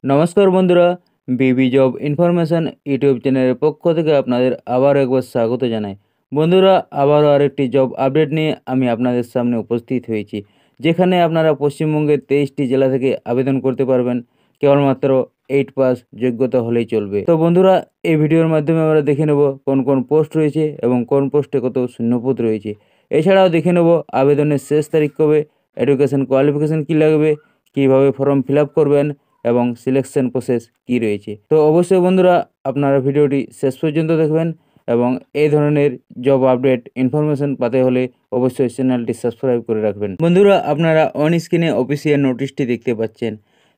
নমস্কার বন্ধুরা, বিবি job information YouTube চ্যানেলের পক্ষ থেকে আপনাদের আবার একবার স্বাগত জানাই। বন্ধুরা, আবারও আরেকটি জব আপডেট নিয়ে আমি আপনাদের সামনে উপস্থিত হয়েছি, যেখানে আপনারা পশ্চিমবঙ্গের 23টি জেলা থেকে আবেদন করতে পারবেন। কেবলমাত্র 8 পাস যোগ্যতা হলেই চলবে। তো বন্ধুরা, এই ভিডিওর মাধ্যমে আমরা দেখে নেব কোন কোন পোস্ট রয়েছে এবং কোন পোস্টে কত শূন্যপদ রয়েছে। এছাড়াও দেখে নেব আবেদনের শেষ তারিখ কবে, এডুকেশন কোয়ালিফিকেশন কী লাগবে, কীভাবে ফর্ম ফিল আপ করবেন এবং সিলেকশন প্রসেস কি রয়েছে। তো অবশ্যই বন্ধুরা, আপনারা ভিডিওটি শেষ পর্যন্ত দেখবেন এবং এই ধরনের জব আপডেট ইনফরমেশন পেতে হলে অবশ্যই চ্যানেলটি সাবস্ক্রাইব করে রাখবেন। বন্ধুরা, আপনারা অন স্ক্রিনে অফিসিয়াল নোটিশটি দেখতে পাচ্ছেন।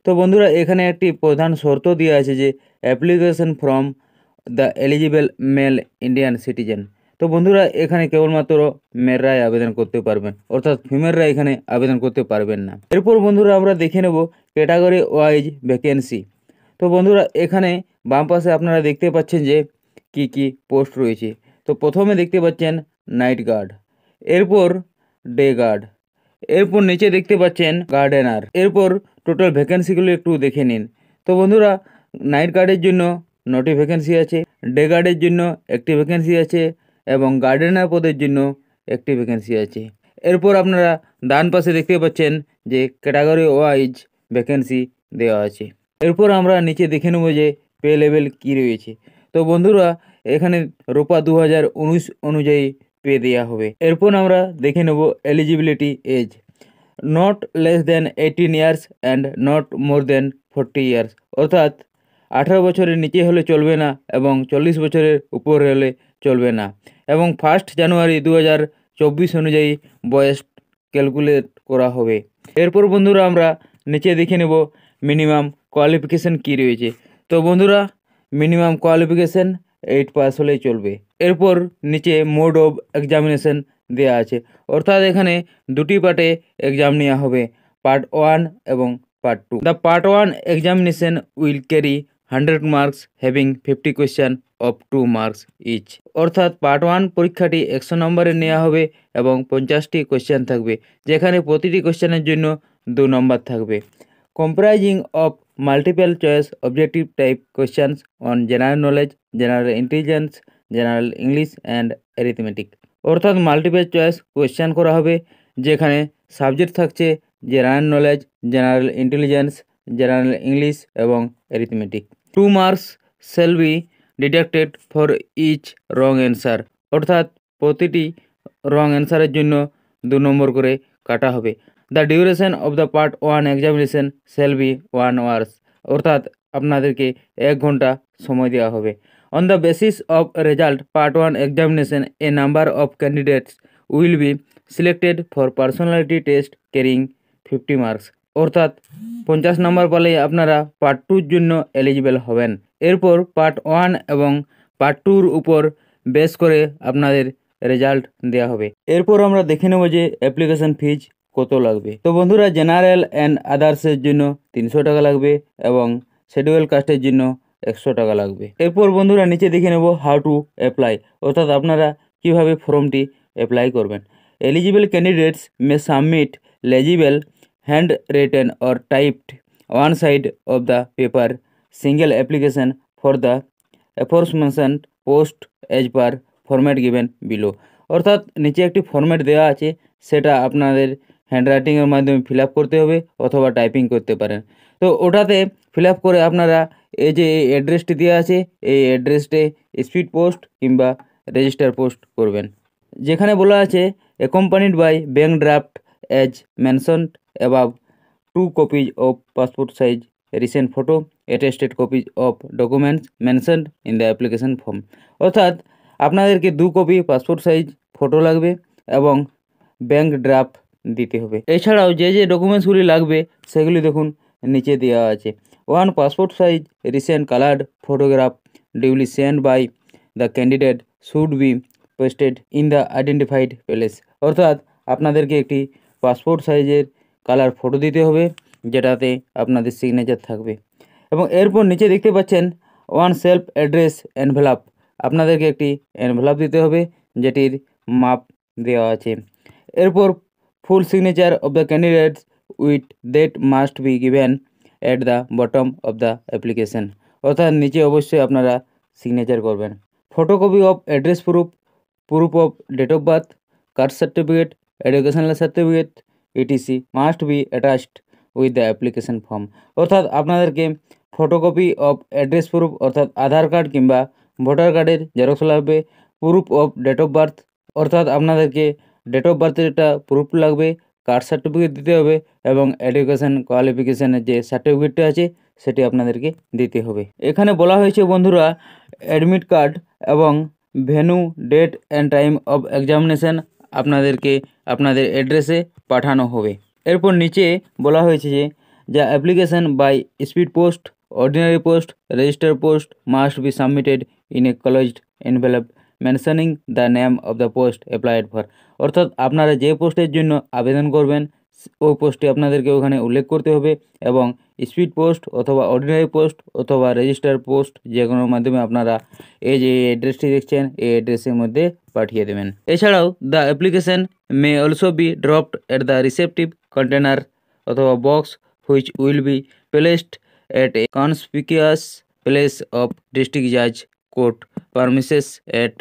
তো বন্ধুরা, এখানে একটি প্রধান শর্ত দেওয়া আছে যে application from the eligible mail Indian citizen. তো বন্ধুরা, এখানে কেবলমাত্র মেয়েরাই আবেদন করতে পারবেন, অর্থাৎ ফিমেলরা এখানে আবেদন করতে পারবেন না। এরপর বন্ধুরা, আমরা দেখে নেব ক্যাটাগরি ওয়াইজ ভ্যাকেন্সি। তো বন্ধুরা, এখানে বাম পাশে আপনারা দেখতে পাচ্ছেন যে কি কি পোস্ট রয়েছে। তো প্রথমে দেখতে পাচ্ছেন নাইট গার্ড, এরপর ডে গার্ড, এরপর নিচে দেখতে পাচ্ছেন গার্ডেনার। এরপর টোটাল ভ্যাকেন্সিগুলো একটু দেখে নিন। তো বন্ধুরা, নাইট গার্ডের জন্য 9টি ভ্যাকেন্সি আছে, ডে গার্ডের জন্য 1টি ভ্যাকেন্সি আছে এবং গার্ডেনার পদের জন্য 1টি ভ্যাকেন্সি আছে। এরপর আপনারা ডান পাশে দেখতে পাচ্ছেন যে ক্যাটাগরি ওয়াইজ ভ্যাকেন্সি দেওয়া আছে। এরপর আমরা নিচে দেখে নেব যে পে লেভেল কী রয়েছে। তো বন্ধুরা, এখানে রূপা 2019 অনুযায়ী পে দেওয়া হবে। এরপর আমরা দেখে নেব eligibility age, not less than 18 years and not more than 40 years, অর্থাৎ 18 বছরের নিচে হলে চলবে না এবং 40 বছরের উপরে হলে চলবে না, এবং 1 জানুয়ারি 2024 অনুযায়ী বয়স ক্যালকুলেট করা হবে। এরপর বন্ধুরা, আমরা নিচে দেখে নেব মিনিমাম কোয়ালিফিকেশান কী রয়েছে। তো বন্ধুরা, মিনিমাম কোয়ালিফিকেশান 8 পাস হলেই চলবে। এরপর নিচে মোড অফ এক্সামিনেশন দেওয়া আছে, অর্থাৎ এখানে 2টি পার্টে এক্সাম নেওয়া হবে, পার্ট 1 এবং part 2। The part 1 examination will carry 100 marks having 50 question of 2 marks each, অর্থাৎ পার্ট 1 পরীক্ষাটি 100 নম্বরের নেওয়া হবে এবং 50টি কোয়েশ্চেন থাকবে, যেখানে প্রতিটি কোয়েশ্চেনের জন্য 2 নম্বর থাকবে। Comprising of multiple choice objective type questions on general knowledge, general intelligence, general English and arithmetic, অর্থাৎ মাল্টিপল চয়েস কোয়েশ্চেন করা হবে, যেখানে সাবজেক্ট থাকছে general knowledge, general intelligence, general English এবং arithmetic. 2 marks shall be deducted for each wrong answer, অর্থাৎ প্রতিটি রং অ্যান্সারের জন্য 2 নম্বর করে কাটা হবে। The duration of the part 1 examination shall be 1 hours, অর্থাৎ আপনাদেরকে 1 ঘন্টা সময় দেওয়া হবে। On the basis of result part 1 examination A number of candidates will be selected for personality test carrying 50 marks, অর্থাৎ 50 নম্বর পেলেই আপনারা পার্ট 2-র জন্য এলিজিবল হবেন। এরপর পার্ট 1 এবং পার্ট 2-র উপর বেস করে আপনাদের রেজাল্ট দেওয়া হবে। এরপর আমরা দেখে নেব যে অ্যাপ্লিকেশন ফিজ কত লাগবে। তো বন্ধুরা, জেনারেল অ্যান্ড আদার্সের জন্য 300 টাকা লাগবে এবং শিডিউল কাস্টের জন্য 100 টাকা লাগবে। এরপর বন্ধুরা, নিচে দেখে নেব হাউ টু অ্যাপ্লাই, অর্থাৎ আপনারা কিভাবে ফর্মটি অ্যাপ্লাই করবেন। Eligible candidates may submit লেজিবল hand written or typed one side of the paper single application for the aforementioned post as per format given below, অর্থাৎ নিচে একটি ফরম্যাট দেওয়া আছে, সেটা আপনাদের হ্যান্ডরাইটিংয়ের মাধ্যমে ফিল আপ করতে হবে অথবা টাইপিং করতে পারেন। তো ওটাতে ফিল আপ করে আপনারা এই যে অ্যাড্রেসটি দেওয়া আছে, এই অ্যাড্রেসটে স্পিড পোস্ট কিংবা রেজিস্টার পোস্ট করবেন, যেখানে বলা আছে accompanied by bank draft as mentioned above, 2 copies of passport size recent photo, attested copies of documents mentioned in the application form, অর্থাৎ আপনাদেরকে 2 কপি পাসপোর্ট সাইজ ফটো লাগবে এবং ব্যাঙ্ক ড্রাফট দিতে হবে। এছাড়াও যে যে ডকুমেন্টসগুলি লাগবে সেগুলি দেখুন নিচে দেওয়া আছে। 1 passport size recent coloured photograph duly send by the candidate should be posted in the identified place, অর্থাৎ আপনাদেরকে একটি পাসপোর্ট সাইজের কালার ফটো দিতে হবে, যেটাতে আপনাদের সিগনেচার থাকবে। এবং এরপর নিচে দেখতে পাচ্ছেন 1 সেলফ অ্যাড্রেস এনভেলাপ, আপনাদেরকে একটি এনভেলাপ দিতে হবে যেটির মাপ দেওয়া আছে। এরপর full signature of the candidates with date must be given at the bottom of the application, অর্থাৎ নিচে অবশ্যই আপনারা সিগনেচার করবেন। Photocopy of address proof, proof of date of birth, caste certificate, educational certificate ETC must be attached with the application form, অর্থাৎ আপনাদেরকে photocopy of address proof অর্থাৎ Aadhaar card কিংবা voter কার্ডের জেরক্স লাগবে, proof of date of birth অর্থাৎ আপনাদেরকে date of বার্থের একটা proof লাগবে, কাস্ট সার্টিফিকেট দিতে হবে এবং এডুকেশন কোয়ালিফিকেশানের যে সার্টিফিকেটটা আছে সেটি আপনাদেরকে দিতে হবে। এখানে বলা হয়েছে বন্ধুরা অ্যাডমিট কার্ড এবং venue, date and time of examination আপনাদেরকে আপনাদের অ্যাড্রেসে পাঠানো হবে। এরপর নিচে বলা হয়েছে যে the application by speed post, ordinary post, register post must be submitted in a closed envelope mentioning the name of the post applied for, অর্থাৎ আপনারা যে পোস্টের জন্য আবেদন করবেন ওই পোস্টে আপনাদেরকে ওখানে উল্লেখ করতে হবে এবং স্পিড পোস্ট অথবা অর্ডিনারি পোস্ট অথবা রেজিস্টার পোস্ট যে কোনোর মাধ্যমে আপনারা এই যে অ্যাড্রেসটি দেখছেন এই অ্যাড্রেসের মধ্যে পাঠিয়ে দেবেন। এছাড়াও the application may also be dropped at the receptive container অথবা box which will be placed at a conspicuous place of district জাজ কোর্ট পারমিসেস এট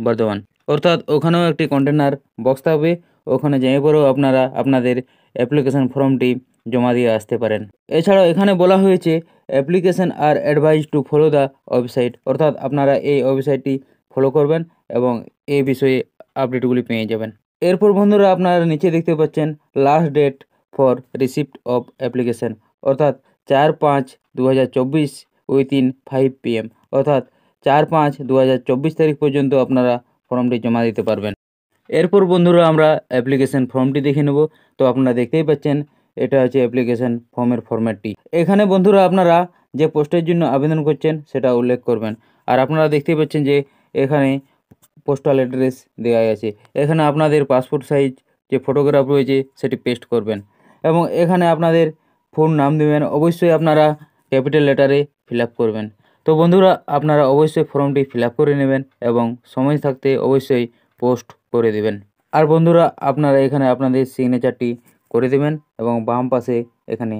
বর্ধমান, অর্থাৎ ওখানেও একটি কন্টেনার বক্স থাকবে, ওখানে যেয়ে পরেও আপনারা আপনাদের অ্যাপ্লিকেশন ফর্মটি জমা দিয়ে আসতে পারেন। এছাড়াও এখানে বলা হয়েছে application are advise to follow the website, অর্থাৎ আপনারা এই ওয়েবসাইটটি ফলো করবেন এবং এই বিষয়ে আপডেটগুলি পেয়ে যাবেন। এরপর বন্ধুরা আপনারা নিচে দেখতে পাচ্ছেন last date for receipt of application, অর্থাৎ 4/5/2024 উইথিন 5 PM, অর্থাৎ 4/5/2024 তারিখ পর্যন্ত আপনারা ফর্মটি জমা দিতে পারবেন। এরপর বন্ধুরা আমরা অ্যাপ্লিকেশন ফর্মটি দেখে নেব। তো আপনারা দেখতেই পাচ্ছেন এটা হচ্ছে অ্যাপ্লিকেশন ফর্মের ফরম্যাটটি। এখানে বন্ধুরা আপনারা যে পোস্টের জন্য আবেদন করছেন সেটা উল্লেখ করবেন। আর আপনারা দেখতেই পাচ্ছেন যে এখানে পোস্টাল অ্যাড্রেস দেওয়া আছে, এখানে আপনাদের পাসপোর্ট সাইজ যে ফটোগ্রাফ রয়েছে সেটি পেস্ট করবেন এবং এখানে আপনাদের ফুল নাম দেবেন, অবশ্যই আপনারা ক্যাপিটাল লেটারে ফিল আপ করবেন। তো বন্ধুরা আপনারা অবশ্যই ফর্মটি ফিল আপ করে নেবেন এবং সময় থাকতে অবশ্যই পোস্ট করে দেবেন। আর বন্ধুরা আপনারা এখানে আপনাদের সিগনেচারটি করে দেবেন এবং বাম পাশে এখানে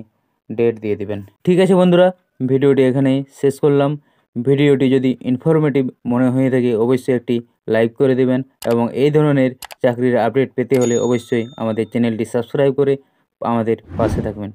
ডেট দিয়ে দেবেন। ঠিক আছে বন্ধুরা, ভিডিওটি এখানেই শেষ করলাম। ভিডিওটি যদি ইনফরমেটিভ মনে হয়ে থাকে অবশ্যই একটি লাইক করে দেবেন এবং এই ধরনের চাকরির আপডেট পেতে হলে অবশ্যই আমাদের চ্যানেলটি সাবস্ক্রাইব করে আমাদের পাশে থাকবেন।